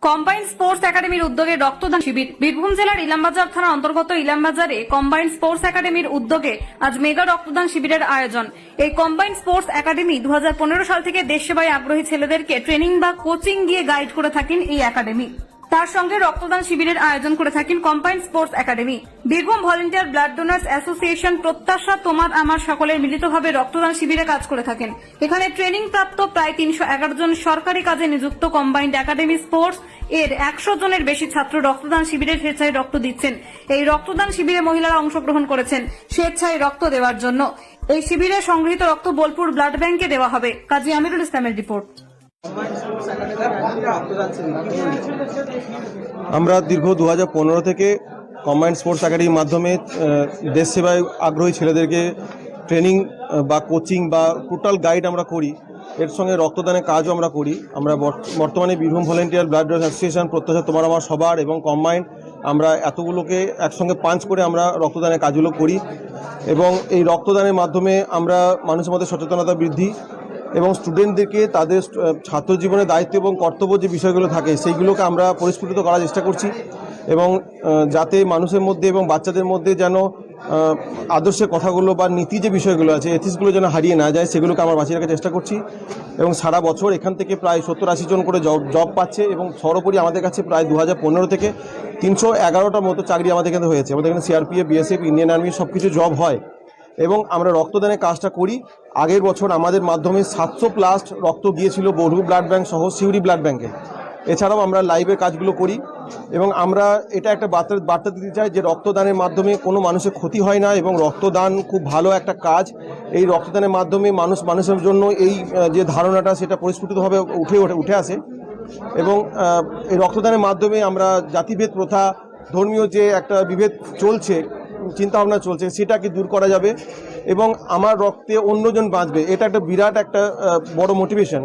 Combined sports একাডেমির উদ্যোগে রক্তদান শিবির। বীরভূম জেলার ইলামবাজার থানা অন্তর্গত ইলামবাজারে কম্বাইন্ড স্পোর্টস একাডেমির উদ্যোগে আজ মেগা রক্তদান শিবিরের আয়োজন। এই কম্বাইন্ড স্পোর্টস একাডেমি 2015 সাল থেকে দেশ সেবায় আগ্রহী ছেলেদেরকে ট্রেনিং বা কোচিং দিয়ে গাইড করে থাকেন এই একাডেমি। তার সঙ্গে রক্তদান শিবিরের আয়োজন করে থাকেন combined sports academy. Birbhum volunteer blood donors association প্রত্যাশা তোমার আমার সকলের মিলিতভাবে রক্তদান শিবিরে কাজ করে থাকেন। এখানে ট্রেনিং প্রাপ্ত প্রায় 311 জন সরকারি কাজে নিযুক্ত কম্বাইন্ড একাডেমি স্পোর্টস এর 100 জনের বেশি ছাত্র রক্তদান শিবিরে স্বেচ্ছায় রক্ত দিচ্ছেন। এই রক্তদান শিবিরে মহিলারা অংশগ্রহণ করেছেন স্বেচ্ছায় রক্ত দেওয়ার জন্য। এই শিবিরে সংগৃহীত রক্ত বোলপুর ব্লাড ব্যাংকে দেওয়া হবে। কাজী আমিরুল ইসলামের রিপোর্ট। আমরা দীর্ঘ 2015 থেকে কম্বাইন্ড স্পোর্টস একাডেমির মাধ্যমে দেশ সেবায় আগ্রহী ছেলেদেরকে ট্রেনিং বা কোচিং বা টোটাল গাইড আমরা করি। এর সঙ্গে রক্তদানের কাজও আমরা করি। আমরা বর্তমানে Birbhum volunteer blood donors association প্রত্যাশা তোমার আমার সবার এবং কম্বাইন্ড আমরা এতগুলোকে একসঙ্গে পাঞ্চ করে আমরা রক্তদানের কাজগুলো করি এবং এই রক্তদানের মাধ্যমে আমরা মানুষের মধ্যে সচেতনতা বৃদ্ধি এবং স্টুডেন্টদেরকে তাদের ছাত্র জীবনের দায়িত্ব এবং কর্তব্য যে বিষয়গুলো থাকে সেইগুলোকে আমরা পরিস্ফুটিত করার চেষ্টা করছি এবং যাতে মানুষের মধ্যে এবং বাচ্চাদের মধ্যে যেন আদর্শের কথাগুলো বা নীতি যে বিষয়গুলো আছে এথিক্সগুলো যেন হারিয়ে না যায় সেগুলোকে আমরা বাঁচিয়ে রাখার চেষ্টা করছি এবং সারা বছর এখান থেকে প্রায় 70-80 জন করে জব পাচ্ছে এবং সর্বোপরি আমাদের কাছে প্রায় 2015 থেকে 311টার মতো চাকরি আমাদের এখানে হয়েছে। আমাদের এখানে সিআরপিএফ, বিএসএফ, ইন্ডিয়ান আর্মি সব কিছু জব হয় এবং আমরা রক্তদানের কাজটা করি। আগের বছর আমাদের মাধ্যমে 700+ রক্ত গিয়েছিল বোলপুর ব্লাড ব্যাংক সহ সিউড়ি ব্লাড ব্যাংকে। এছাড়াও আমরা লাইভের কাজগুলো করি এবং আমরা এটা একটা বার্তা দিতে চাই যে রক্তদানের মাধ্যমে কোনো মানুষের ক্ষতি হয় না এবং রক্তদান খুব ভালো একটা কাজ। এই রক্তদানের মাধ্যমে মানুষের জন্য এই যে ধারণাটা সেটা পরিস্ফুটিতভাবে উঠে আসে এবং এই রক্তদানের মাধ্যমে আমরা জাতিভেদ প্রথা, ধর্মীয় যে একটা বিভেদ চলছে, চিন্তাভাবনা চলছে, সেটাকে দূর করা যাবে এবং আমার রক্তে অন্যজন বাঁচবে, এটা একটা বিরাট একটা বড় মোটিভেশন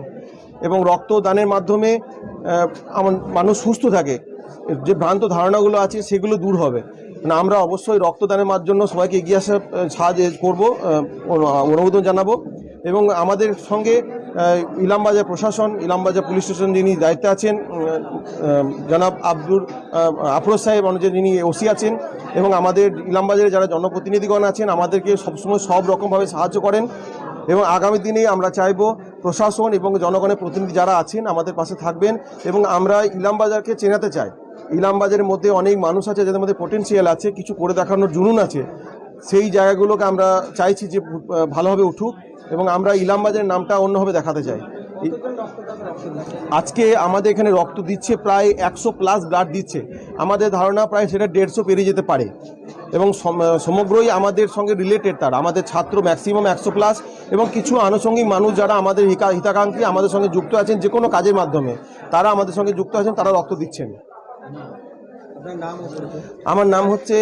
এবং রক্তদানের মাধ্যমে মানুষ সুস্থ থাকে, যে ভ্রান্ত ধারণাগুলো আছে সেগুলো দূর হবে। না, আমরা অবশ্যই রক্তদানের জন্য সবাইকে এগিয়ে আসার সাহায্য করবো, অনুমোদন জানাবো এবং আমাদের সঙ্গে ইলামবাজার প্রশাসন, ইলামবাজার পুলিশ স্টেশন যিনি দায়িত্বে আছেন জনাব আফরোজ সাহেব, যিনি ওসি আছেন এবং আমাদের ইলামবাজারে যারা জনপ্রতিনিধিগণ আছেন আমাদেরকে সবসময় সব রকমভাবে সাহায্য করেন এবং আগামী দিনে আমরা চাইব প্রশাসন এবং জনগণের প্রতিনিধি যারা আছেন আমাদের পাশে থাকবেন এবং আমরা ইলামবাজারকে চেনাতে চাই। ইলামবাজারের মধ্যে অনেক মানুষ আছে যাদের মধ্যে পোটেনশিয়াল আছে, কিছু করে দেখানোর জুনুন আছে, সেই জায়গাগুলোকে আমরা চাইছি যে ভালোভাবে উঠুক এবং আমরা ইলামবাজারের নামটা অন্যভাবে দেখাতে চাই। আজকে আমাদের এখানে রক্ত দিচ্ছে প্রায় 100+ ব্লাড দিচ্ছে, আমাদের ধারণা প্রায় সেটা 150 পেরিয়ে যেতে পারে এবং সমগ্রই আমাদের সঙ্গে রিলেটেড। তারা আমাদের ছাত্র ম্যাক্সিমাম 100+ এবং কিছু আনুষঙ্গিক মানুষ যারা আমাদের হিতাকাঙ্ক্ষী আমাদের সঙ্গে যুক্ত আছেন যে কোনো কাজের মাধ্যমে, তারা আমাদের সঙ্গে যুক্ত আছেন, তারা রক্ত দিচ্ছেন। আমার নাম হচ্ছে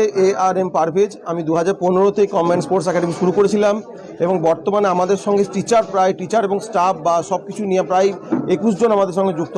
ARM পারভেজ। আমি 2015 থেকে কম্বাইন্ড স্পোর্টস একাডেমি শুরু করেছিলাম এবং বর্তমানে আমাদের সঙ্গে টিচার এবং স্টাফ বা সব কিছু নিয়ে প্রায় 21 জন আমাদের সঙ্গে যুক্ত।